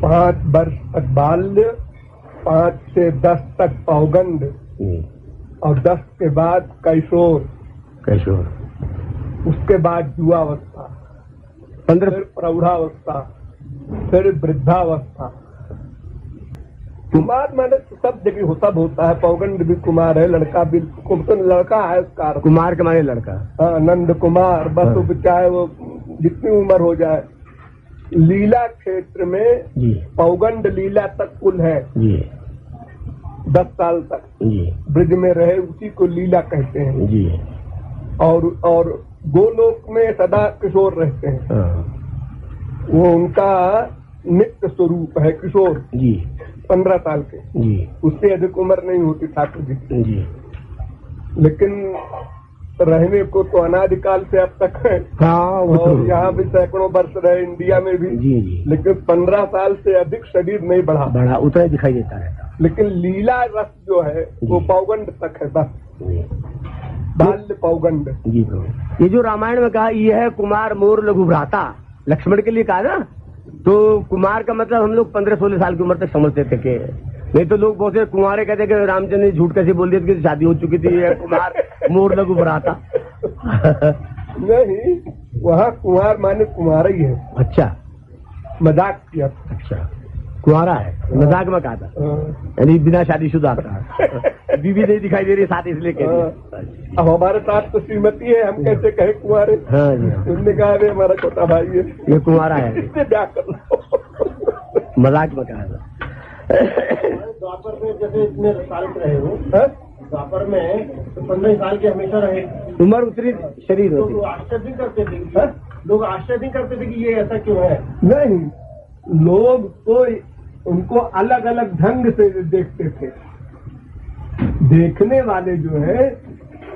5 वर्ष तक बाल्य, 5 से 10 तक पौगंड और 10 के बाद कैशोर, उसके बाद युवावस्था, 15 फिर प्रौढ़ावस्था, फिर वृद्धावस्था। कुमार माने तो सब जगह हो, सब होता है। पौगंड भी कुमार है, लड़का भी, तो लड़का है उसका कुमार के माने लड़का। हाँ, नंद कुमार, बस वो चाहे वो जितनी उम्र हो जाए। लीला क्षेत्र में पौगंड लीला तक कुल है 10 साल तक ब्रज में रहे, उसी को लीला कहते हैं। और गोलोक में सदा किशोर रहते हैं, वो उनका नित्य स्वरूप है किशोर 15 साल के, उससे अधिक उम्र नहीं होती ठाकुर जी। लेकिन रहने को तो अनादिकाल से अब तक है। हाँ, और यहाँ भी सैकड़ों वर्ष रहे, इंडिया में भी। लेकिन 15 साल से अधिक शरीर नहीं बढ़ा उतना ही दिखाई देता है। लेकिन लीला रस जो है वो पौगंड तक है, बस बाल्य पौगंड। ये जो रामायण में कहा, ये है कुमार मोर लघु भ्राता, लक्ष्मण के लिए कहा ना। तो कुमार का मतलब हम लोग 15-16 साल की उम्र तक समझते थे कि, नहीं तो लोग बहुत से कुमारे कहते कि रामचंद्र ने झूठ कैसे बोल दिया कि शादी हो चुकी थी, ये कुमार मोर लघु भ्राता। नहीं, वहाँ कुमार माने कुमार ही है। अच्छा, मजाक किया। अच्छा, कुआरा है, मजाक में कहा था, यानी बिना शादीशुदा था। बीवी नहीं दिखाई दे रही साथ, इसलिए कह दिया। अब हमारे साथ तो श्रीमती है, हम कैसे कहे कुंवारे। हाँ, तुमने कहा अरे हमारा छोटा भाई है, ये कुंवारा है, इससे ब्याह कर लो। मजाक में कहा था। द्वापर में जैसे इतने साल के रहे हो, द्वापर में तो 15 साल के हमेशा रहे, उम्र उतरी शरीर होती। तो आश्चर्य करते थे, लोग आश्चर्य करते थे कि ये ऐसा क्यों है। नहीं, लोग तो उनको अलग अलग ढंग से देखते थे। देखने वाले जो है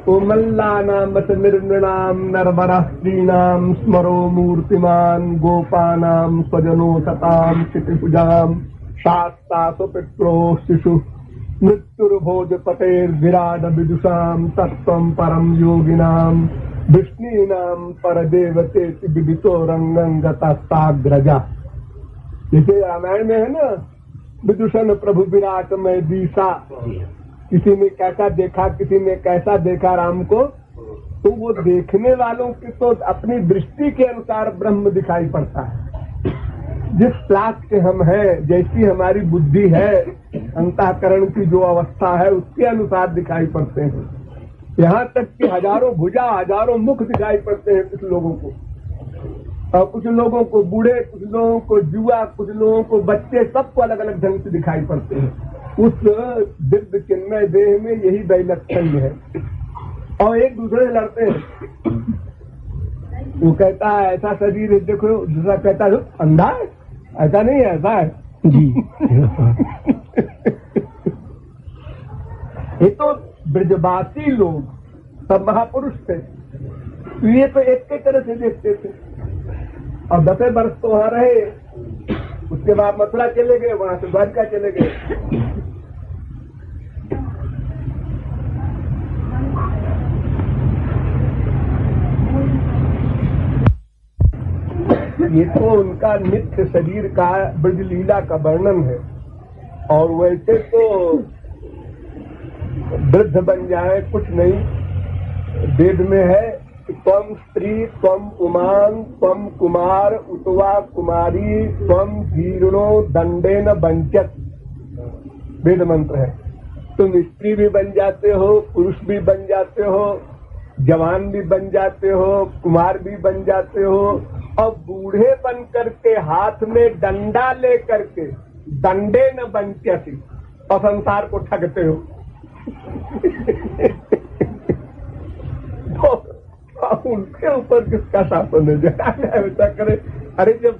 तो मल्लानाम निर्नृणाम नरवरा स्त्रीणाम स्मरो मूर्तिमान गोपानाम स्वजनो सताम क्षितिभुजाम शास्ता सुपित्रो शिशु मृत्युर्भोज पतेर विराट विदुषाम तत्वम परम योगिनाम विष्णुनाम परदेवते विदितो रंगंगता साग्रजा। जैसे रामायण में है ना, विदुषण प्रभु विराट में दिशा, किसी ने कैसा देखा, किसी ने कैसा देखा राम को। तो वो देखने वालों की तो अपनी दृष्टि के अनुसार ब्रह्म दिखाई पड़ता है। जिस क्लास के हम हैं, जैसी हमारी बुद्धि है, अंतःकरण की जो अवस्था है, उसके अनुसार दिखाई पड़ते हैं। यहाँ तक कि हजारों भुजा, हजारों मुख दिखाई पड़ते हैं कुछ लोगों को, और कुछ लोगों को बूढ़े, कुछ लोगों को जुआ, कुछ लोगों को बच्चे, सबको अलग अलग ढंग से दिखाई पड़ते हैं। उस दिव्य चिन्मय देह में यही वैलक्षण्य है। और एक दूसरे से लड़ते हैं। वो कहता है ऐसा शरीर है, देखो, दूसरा कहता है अंधा है, ऐसा नहीं है, ऐसा है जी। ये तो ब्रजवासी लोग सब महापुरुष थे, ये तो एक के तरह से देखते थे। और 10 वर्ष तो वहां रहे, उसके बाद मथुरा चले गए, वहां से द्वारका चले गए। ये तो उनका नित्य शरीर का ब्रज लीला का वर्णन है। और वैसे तो वृद्ध बन जाए कुछ नहीं, वेद में है त्वम स्त्री त्वम पुमान् त्वम कुमार उतवा कुमारी त्वम जीर्णो दंडेन वंचत, वेद मंत्र है। तुम स्त्री भी बन जाते हो, पुरुष भी बन जाते हो, जवान भी बन जाते हो, कुमार भी बन जाते हो, और बूढ़े बन करके हाथ में डंडा ले करके दंडेन वंचति, और संसार को ठगते हो। उनके ऊपर किसका शासन है ऐसा करे। अरे जब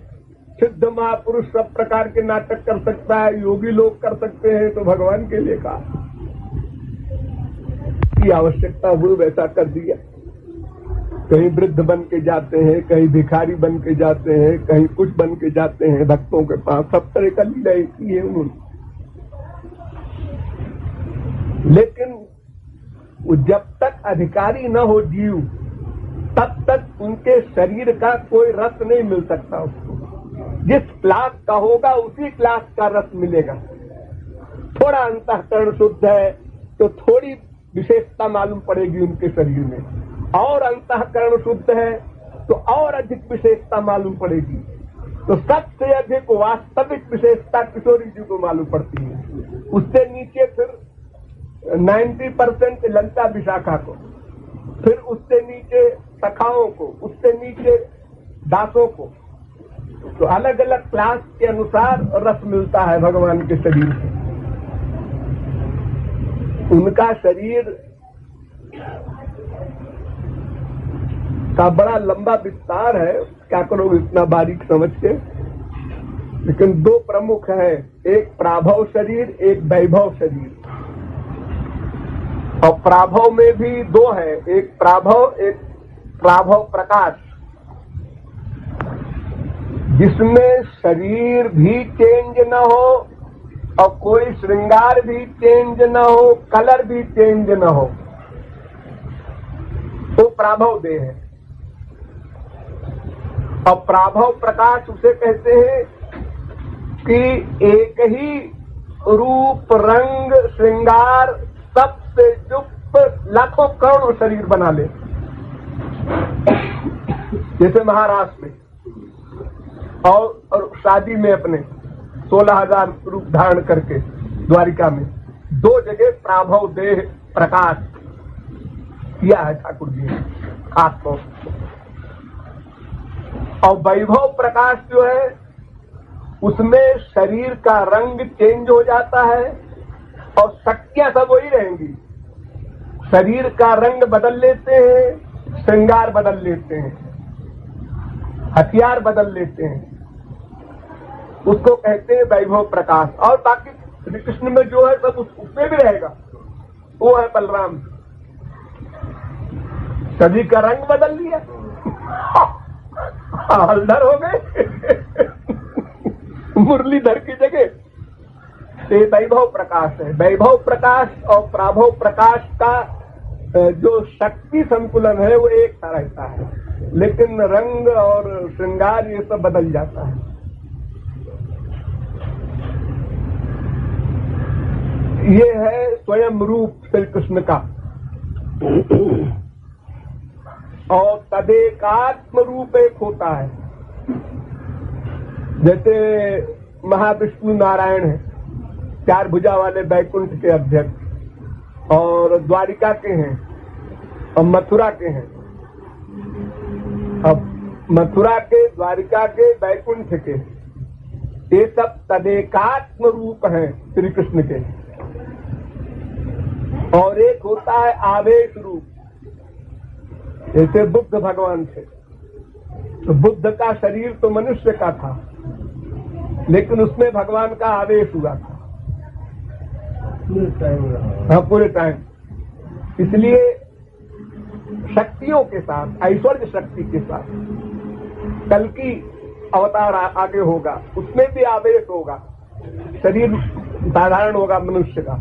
सिद्ध महापुरुष सब प्रकार के नाटक कर सकता है, योगी लोग कर सकते हैं, तो भगवान के लिए कहा की आवश्यकता हुई वैसा कर दिया। कहीं वृद्ध बन के जाते हैं, कहीं भिखारी बन के जाते हैं, कहीं कुछ बन के जाते हैं भक्तों के पास, सब तरह का लीला की है उन्होंने। लेकिन जब तक अधिकारी न हो जीव, तब तक उनके शरीर का कोई रस नहीं मिल सकता उसको। जिस क्लास का होगा उसी क्लास का रस मिलेगा। थोड़ा अंतःकरण शुद्ध है तो थोड़ी विशेषता मालूम पड़ेगी उनके शरीर में, और अंतःकरण शुद्ध है तो और अधिक विशेषता मालूम पड़ेगी। तो सबसे अधिक वास्तविक विशेषता किशोरी जी को मालूम पड़ती है, उससे नीचे फिर 90% ललिता विशाखा को, फिर उससे नीचे सखाओं को, उससे नीचे दासों को। तो अलग अलग क्लास के अनुसार रस मिलता है भगवान के शरीर से। उनका शरीर का बड़ा लंबा विस्तार है, क्या करोगे इतना बारीक समझ के, लेकिन दो प्रमुख है, एक प्राभव शरीर, एक वैभव शरीर। और प्राभव में भी दो है, एक प्राभव प्रकाश, जिसमें शरीर भी चेंज न हो और कोई श्रृंगार भी चेंज न हो, कलर भी चेंज न हो, तो प्राभव देह है। और प्राभव प्रकाश उसे कहते हैं कि एक ही रूप, रंग, श्रृंगार सबसे युक्त लाखों करोड़ शरीर बना ले। जैसे महाराष्ट्र में और शादी में अपने 16,000 रूप धारण करके द्वारिका में 2 जगह प्राभव देह प्रकाश किया है ठाकुर जी ने खास तौर से। और वैभव प्रकाश जो है उसमें शरीर का रंग चेंज हो जाता है और शक्तियां सब वही रहेंगी। शरीर का रंग बदल लेते हैं, श्रृंगार बदल लेते हैं, हथियार बदल लेते हैं, उसको कहते हैं वैभव प्रकाश। और बाकी श्री कृष्ण में जो है सब उसमें भी रहेगा, वो है बलराम। सभी का रंग बदल लिया, हलधर हो गए मुरलीधर की जगह। ये वैभव प्रकाश है। वैभव प्रकाश और प्राभव प्रकाश का जो शक्ति संतुलन है वो एक सा रहता है, लेकिन रंग और श्रृंगार ये सब बदल जाता है। ये है स्वयं रूप श्री कृष्ण का। और तदेकात्म रूप एक होता है, जैसे महाविष्णु नारायण है, 4 भुजा वाले वैकुंठ के अध्यक्ष, और द्वारिका के हैं और मथुरा के हैं। अब मथुरा के, द्वारिका के, वैकुंठ के, ये सब तदेकात्म रूप हैं श्री कृष्ण के। और एक होता है आवेश रूप, जैसे बुद्ध भगवान थे, तो बुद्ध का शरीर तो मनुष्य का था, लेकिन उसमें भगवान का आवेश हुआ था पूरे टाइम। इसलिए शक्तियों के साथ, ऐश्वर्य शक्ति के साथ कल की अवतार आगे होगा, उसमें भी आवेश होगा, शरीर साधारण होगा मनुष्य का।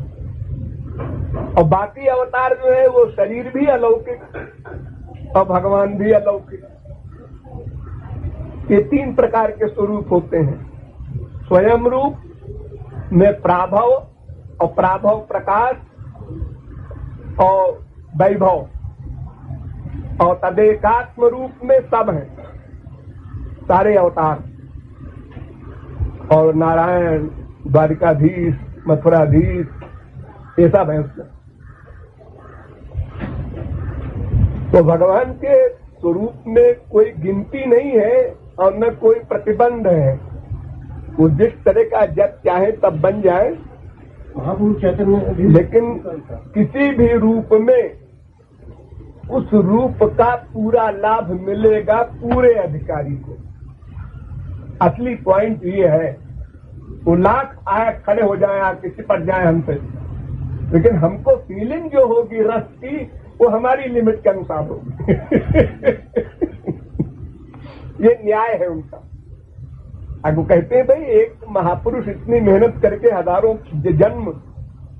और बाकी अवतार जो है वो शरीर भी अलौकिक और भगवान भी अलौकिक। ये 3 प्रकार के स्वरूप होते हैं, स्वयं रूप में प्राभव और प्राभव प्रकाश और वैभव, और तदेकात्म रूप में सब है, सारे अवतार। और नारायण, द्वारिकाधीश, मथुराधीश, ये सब है उसमें। तो भगवान के स्वरूप में कोई गिनती नहीं है और न कोई प्रतिबंध है, वो जिस तरह का जब चाहे तब बन जाए महापुरुष चैतन्य। लेकिन किसी भी रूप में उस रूप का पूरा लाभ मिलेगा पूरे अधिकारी को। असली पॉइंट ये है, वो लाख आए खड़े हो जाए, आके चिपट जाए हमसे, लेकिन हमको फीलिंग जो होगी रस की वो हमारी लिमिट के अनुसार होगी ये न्याय है उनका। अब वो कहते हैं भाई एक महापुरुष इतनी मेहनत करके हजारों जन्म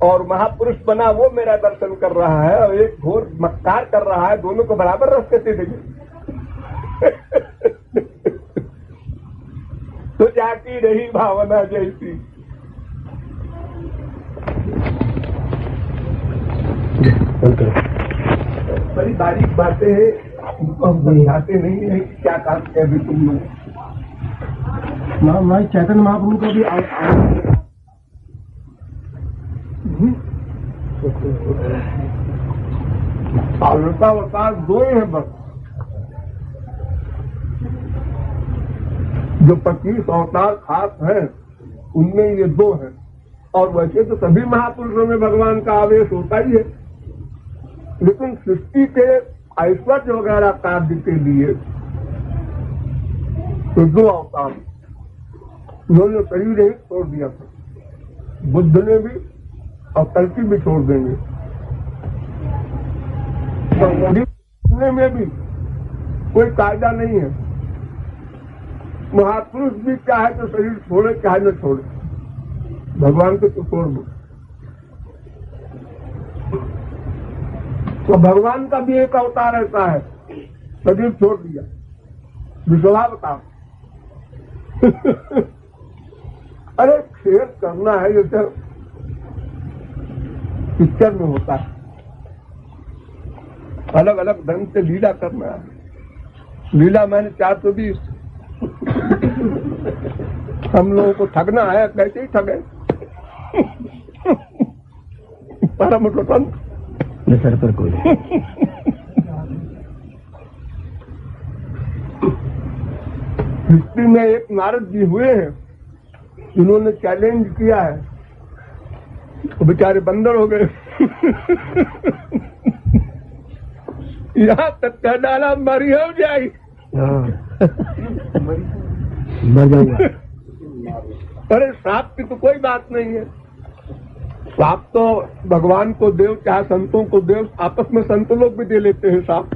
और महापुरुष बना, वो मेरा दर्शन कर रहा है, और एक घोर मक्कार कर रहा है, दोनों को बराबर रस कैसे देंगे तो जाती रही भावना जैसी। बड़ी बारीक बातें हैं, उनको हम समझाते नहीं है कि क्या काम किया अभी तुम लोग। मैं चैतन्य महाप्रभु को भी अवतार दो ही है बस, जो 25 अवतार खास हैं उनमें ये दो हैं। और वैसे तो सभी महापुरुषों में भगवान का आवेश होता ही है, लेकिन सृष्टि के ऐश्वर्य वगैरह कार्य के लिए तो दो अवतार उन्होंने शरीर ही छोड़ दिया था। बुद्ध ने भी और कल्कि भी छोड़ देंगे। तो में भी कोई कायदा नहीं है, महापुरुष भी चाहे तो शरीर छोड़े चाहे न छोड़े, भगवान को तो छोड़ दो। तो भगवान का भी एक अवतार ऐसा है, शरीर छोड़ दिया, विधवा बता। अरे खेल करना है जैसे पिक्चर में होता है, अलग अलग ढंग से लीला करना है। लीला मैंने 420 हम लोगों को ठगना है, कैसे ही ठगे। परम स्वतंत्र सर पर कोई हिस्ट्री में एक नारद जी हुए हैं, जिन्होंने चैलेंज किया है, तो बेचारे बंदर हो गए। यहाँ तक कह डाला मरी हो जाए, मर जाऊंगा। अरे सांप की तो कोई बात नहीं है, सांप तो भगवान को देव चाहे संतों को देव, आपस में संत लोग भी दे लेते हैं सांप।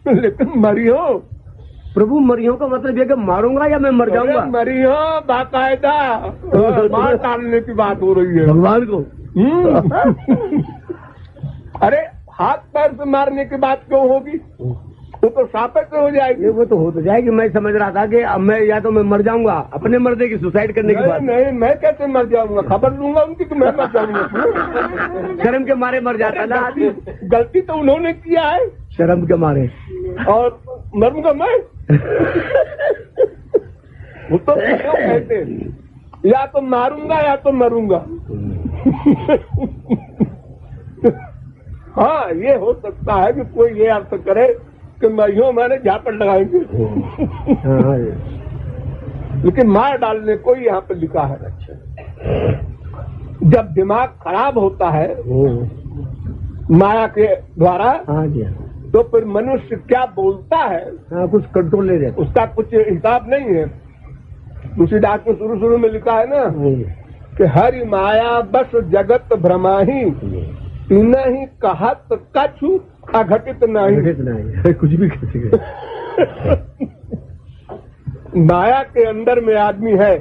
लेकिन मरी हो, प्रभु मरियों का मतलब ये कि मारूंगा या मैं मर जाऊंगा? मरी हो बाकायदा मार डालने की बात हो रही है भगवान को। अरे हाथ पैर से मारने की बात क्यों होगी, वो तो सापेक्ष हो जाएगी। वो तो हो तो जाएगी, मैं समझ रहा था कि अब मैं या तो मैं मर जाऊंगा, अपने मर्दे की सुसाइड करने की बात। नहीं, मैं कैसे मर जाऊंगा, खबर लूंगा उनकी कि मैं मर जाऊंगा। शर्म के मारे मर जाता ना आदमी। गलती तो उन्होंने किया है, शर्म के मारे, और मरूंगा मैं। वो तो क्यों कहते हैं, या तो मारूंगा या तो मरूंगा। हाँ, ये हो सकता है कि कोई ये अर्थ करे कि मैंने झापड़ लगाएंगे, लेकिन मार डालने को यहाँ पे लिखा है। जब दिमाग खराब होता है माया के द्वारा, तो फिर मनुष्य क्या बोलता है, कुछ कंट्रोल नहीं रहता, उसका कुछ हिसाब नहीं है। तुलसीदास के शुरू में लिखा है ना कि हरि माया बस जगत भ्रमाही, नहीं कहत कछु अघटित नहीं। कुछ भी कर माया के अंदर में आदमी है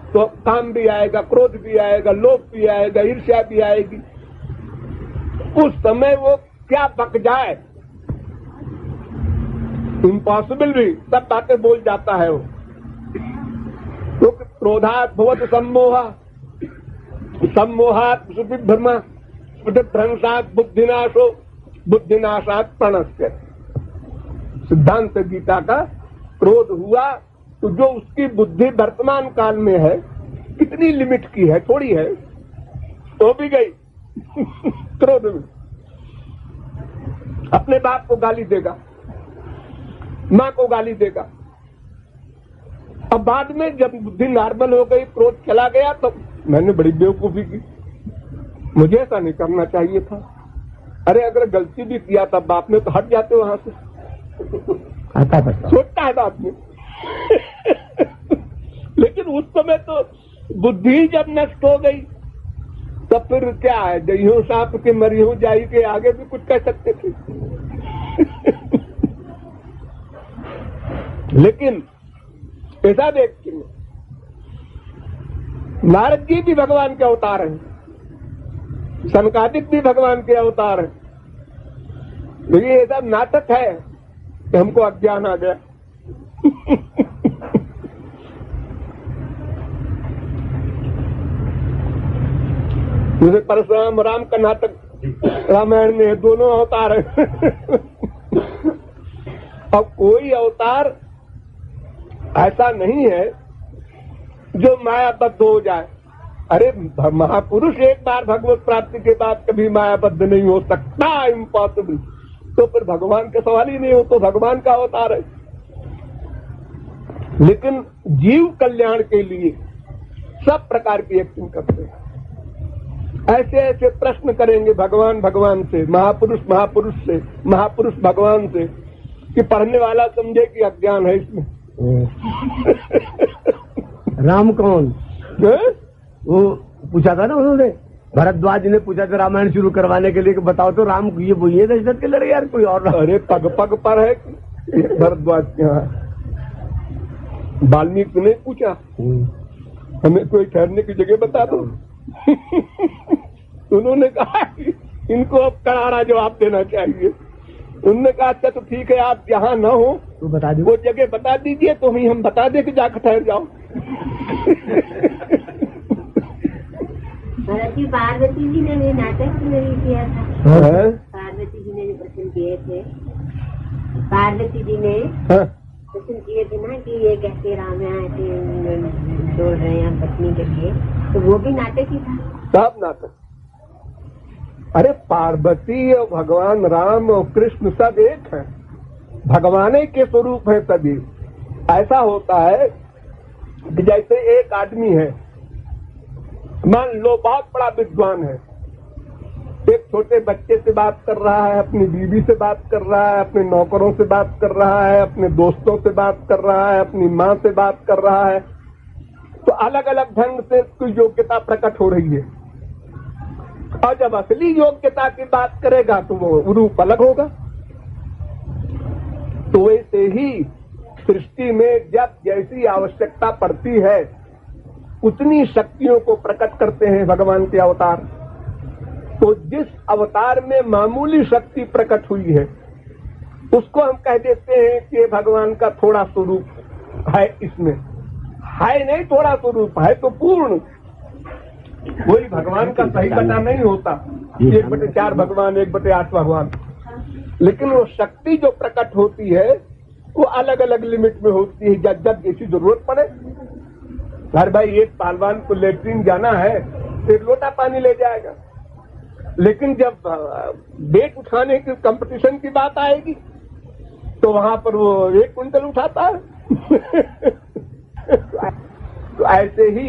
तो काम भी आएगा, क्रोध भी आएगा, लोभ भी आएगा, ईर्ष्या भी आएगी। उस समय वो क्या पक जाए, इम्पॉसिबल भी सब बातें बोल जाता है वो। तो क्रोधात भवत सम्मोहा, सम्मोहात सुविभ्रमा, भ्रंशात बुद्धिनाशो, बुद्धिनाशात प्रणस्य। सिद्धांत गीता का क्रोध हुआ तो जो उसकी बुद्धि वर्तमान काल में है, कितनी लिमिट की है, थोड़ी है, तो भी गई क्रोध में। अपने बाप को गाली देगा, माँ को गाली देगा। अब बाद में जब बुद्धि नॉर्मल हो गई, क्रोध चला गया, तो मैंने बड़ी बेवकूफी की, मुझे ऐसा नहीं करना चाहिए था। अरे अगर गलती भी किया था बाप ने तो हट जाते वहां से, सोचता है बाप ने। लेकिन उस समय तो बुद्धि जब नष्ट हो गई, तब फिर क्या है, जइयो सांप के मरियो जाई के आगे भी कुछ कह सकते थे। लेकिन ऐसा देखते हैं, नारद जी भी भगवान के अवतार हैं, सनकादिक भी भगवान के अवतार हैं। तो ये सब नाटक है कि हमको अज्ञान आ गया। जैसे परशुराम राम का नाटक रामायण में है, दोनों अवतार है। अब कोई अवतार ऐसा नहीं है जो मायाबद्ध हो जाए। अरे महापुरुष एक बार भगवत प्राप्ति के बाद कभी मायाबद्ध नहीं हो सकता, इम्पॉसिबल। तो फिर भगवान का सवाल ही नहीं हो, तो भगवान का अवतार है। लेकिन जीव कल्याण के लिए सब प्रकार की एक्टिंग करते हैं। ऐसे ऐसे प्रश्न करेंगे भगवान भगवान से, महापुरुष महापुरुष से, महापुरुष भगवान से, कि पढ़ने वाला समझे कि अज्ञान है इसमें। राम कौन? है? वो पूछा था ना उन्होंने, भरद्वाज ने पूछा था रामायण शुरू करवाने के लिए कि बताओ तो राम ये दशरथ के लड़े यार कोई और? अरे पग पग पर है भरद्वाज के यहाँ। वाल्मीकि ने पूछा हमें कोई ठहरने की जगह बता दो। उन्होंने कहा इनको अब करारा जवाब देना चाहिए। उन्होंने कहा अच्छा तो ठीक है, आप यहाँ न हो तो बता दो, वो जगह बता दीजिए, तो हम बता दे कि जाकर ठहर जाओ। पार्वती जी ने भी नाटक नहीं किया था। हाँ? पार्वती जी ने जो प्रश्न किए थे, पार्वती जी ने हाँ? प्रश्न किए थे ना कि ये कैसे राम छोड़ रहे हैं पत्नी के लिए, तो वो भी नाटक ही था। सब नाटक। अरे पार्वती और भगवान राम और कृष्ण सब एक है, भगवान के स्वरूप है सभी। ऐसा होता है कि जैसे एक आदमी है, मान लो बहुत बड़ा विद्वान है, एक छोटे बच्चे से बात कर रहा है, अपनी बीवी से बात कर रहा है, अपने नौकरों से बात कर रहा है, अपने दोस्तों से बात कर रहा है, अपनी माँ से बात कर रहा है, तो अलग अलग ढंग से उसकी योग्यता प्रकट हो रही है। और जब असली योग्यता की बात करेगा तो वो रूप अलग होगा। तो वैसे ही सृष्टि में जब जैसी आवश्यकता पड़ती है उतनी शक्तियों को प्रकट करते हैं भगवान के अवतार। तो जिस अवतार में मामूली शक्ति प्रकट हुई है उसको हम कह देते हैं कि भगवान का थोड़ा स्वरूप है। इसमें है नहीं थोड़ा स्वरूप, है तो पूर्ण। वही भगवान का सही बटा नहीं होता, 1/4 भगवान 1/8 भगवान। लेकिन वो शक्ति जो प्रकट होती है वो अलग अलग लिमिट में होती है, जब जब जैसी जरूरत पड़े। हर भाई एक पहलवान को लेट्रिन जाना है, 1 लोटा पानी ले जाएगा, लेकिन जब वेट उठाने की कंपटीशन की बात आएगी तो वहां पर वो 1 क्विंटल उठाता है। तो ऐसे ही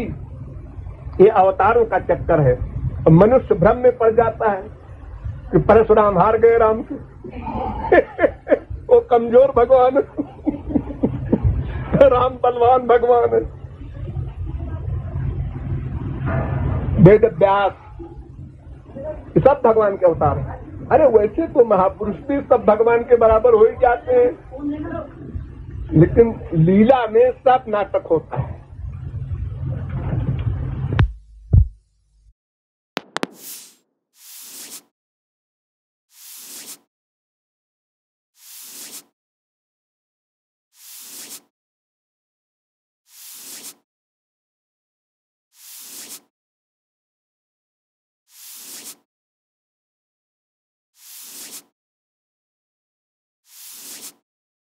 ये अवतारों का चक्कर है। मनुष्य भ्रम में पड़ जाता है कि परशुराम हार गए राम से। वो कमजोर भगवान है, राम बलवान भगवान है। वेद व्यास सब भगवान के अवतार हैं। अरे वैसे तो महापुरुष भी सब भगवान के बराबर हो ही जाते हैं, लेकिन लीला में सब नाटक होता है।